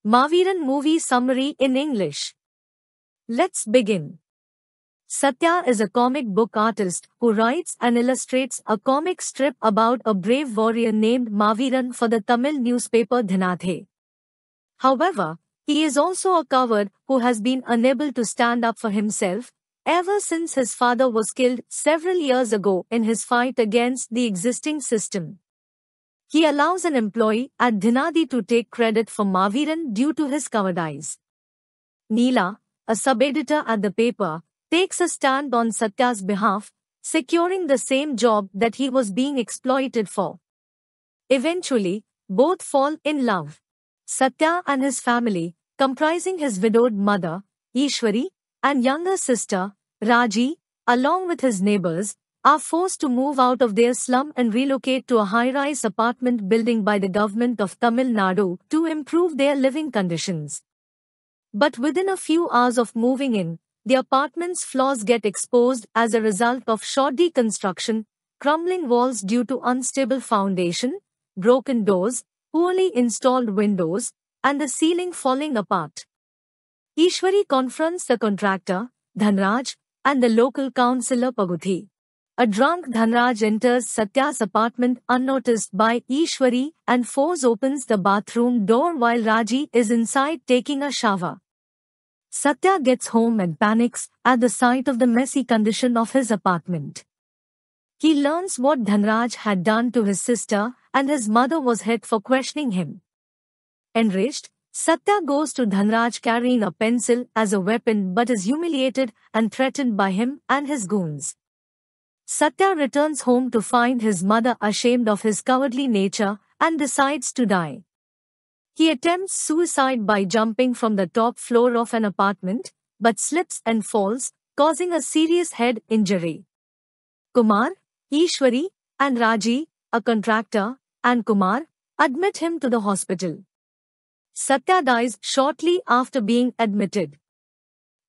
Maaveeran movie summary in English. Let's begin. Satya is a comic book artist who writes and illustrates a comic strip about a brave warrior named Maaveeran for the Tamil newspaper Dhinathe. However, he is also a coward who has been unable to stand up for himself ever since his father was killed several years ago in his fight against the existing system. He allows an employee at Dhinadi to take credit for Maaveeran due to his cowardice. Neela, a sub-editor at the paper, takes a stand on Satya's behalf, securing the same job that he was being exploited for. Eventually, both fall in love. Satya and his family, comprising his widowed mother, Ishwari, and younger sister, Raji, along with his neighbors, are forced to move out of their slum and relocate to a high-rise apartment building by the government of Tamil Nadu to improve their living conditions. But within a few hours of moving in, the apartment's flaws get exposed as a result of shoddy construction, crumbling walls due to unstable foundation, broken doors, poorly installed windows, and the ceiling falling apart. Ishwari confronts the contractor, Dhanraj, and the local councillor Paguthi. A drunk Dhanraj enters Satya's apartment unnoticed by Ishwari and force opens the bathroom door while Raji is inside taking a shower. Satya gets home and panics at the sight of the messy condition of his apartment. He learns what Dhanraj had done to his sister and his mother was hit for questioning him. Enraged, Satya goes to Dhanraj carrying a pencil as a weapon but is humiliated and threatened by him and his goons. Satya returns home to find his mother ashamed of his cowardly nature and decides to die. He attempts suicide by jumping from the top floor of an apartment, but slips and falls, causing a serious head injury. Kumar, Ishwari, and Raji, a contractor, and Kumar, admit him to the hospital. Satya dies shortly after being admitted.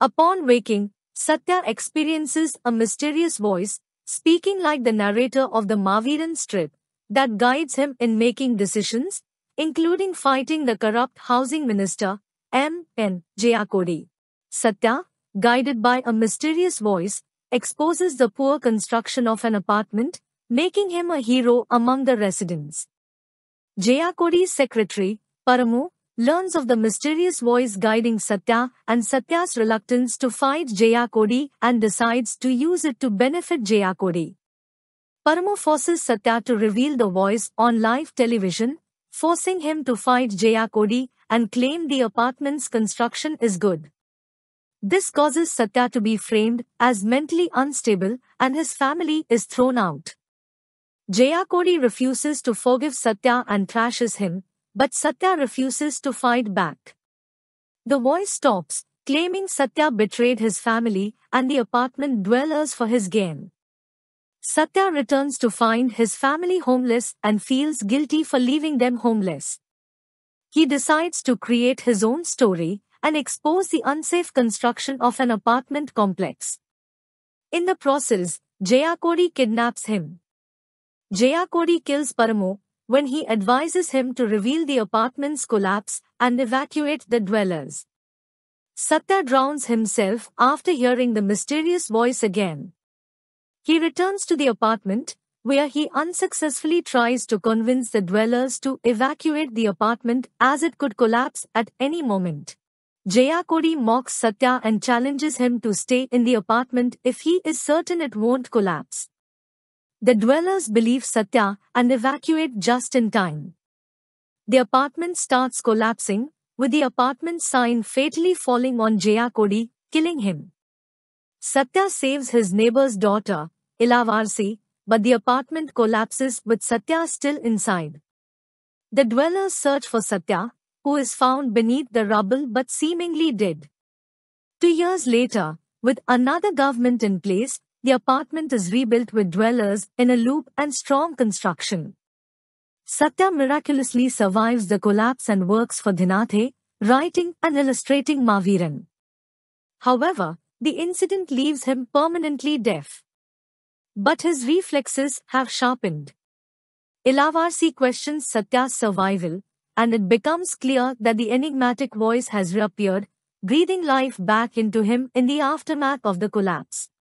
Upon waking, Satya experiences a mysterious voice, speaking like the narrator of the Maaveeran strip, that guides him in making decisions, including fighting the corrupt housing minister, M.N. Jayakodi. Satya, guided by a mysterious voice, exposes the poor construction of an apartment, making him a hero among the residents. Jayakodi's secretary, Paramu, learns of the mysterious voice guiding Satya and Satya's reluctance to fight Jayakodi and decides to use it to benefit Jayakodi. Paramu forces Satya to reveal the voice on live television, forcing him to fight Jayakodi and claim the apartment's construction is good. This causes Satya to be framed as mentally unstable and his family is thrown out. Jayakodi refuses to forgive Satya and thrashes him, but Satya refuses to fight back. The voice stops, claiming Satya betrayed his family and the apartment dwellers for his gain. Satya returns to find his family homeless and feels guilty for leaving them homeless. He decides to create his own story and expose the unsafe construction of an apartment complex. In the process, Jayakodi kidnaps him. Jayakodi kills Paramu when he advises him to reveal the apartment's collapse and evacuate the dwellers. Satya drowns himself after hearing the mysterious voice again. He returns to the apartment, where he unsuccessfully tries to convince the dwellers to evacuate the apartment as it could collapse at any moment. Jayakodi mocks Satya and challenges him to stay in the apartment if he is certain it won't collapse. The dwellers believe Satya and evacuate just in time. The apartment starts collapsing, with the apartment sign fatally falling on Jayakodi, killing him. Satya saves his neighbor's daughter, Ilavarsi, but the apartment collapses with Satya still inside. The dwellers search for Satya, who is found beneath the rubble but seemingly dead. 2 years later, with another government in place, the apartment is rebuilt with dwellers in a loop and strong construction. Satya miraculously survives the collapse and works for Dhinathe, writing and illustrating Maaveeran. However, the incident leaves him permanently deaf. But his reflexes have sharpened. Ilavarsi questions Satya's survival, and it becomes clear that the enigmatic voice has reappeared, breathing life back into him in the aftermath of the collapse.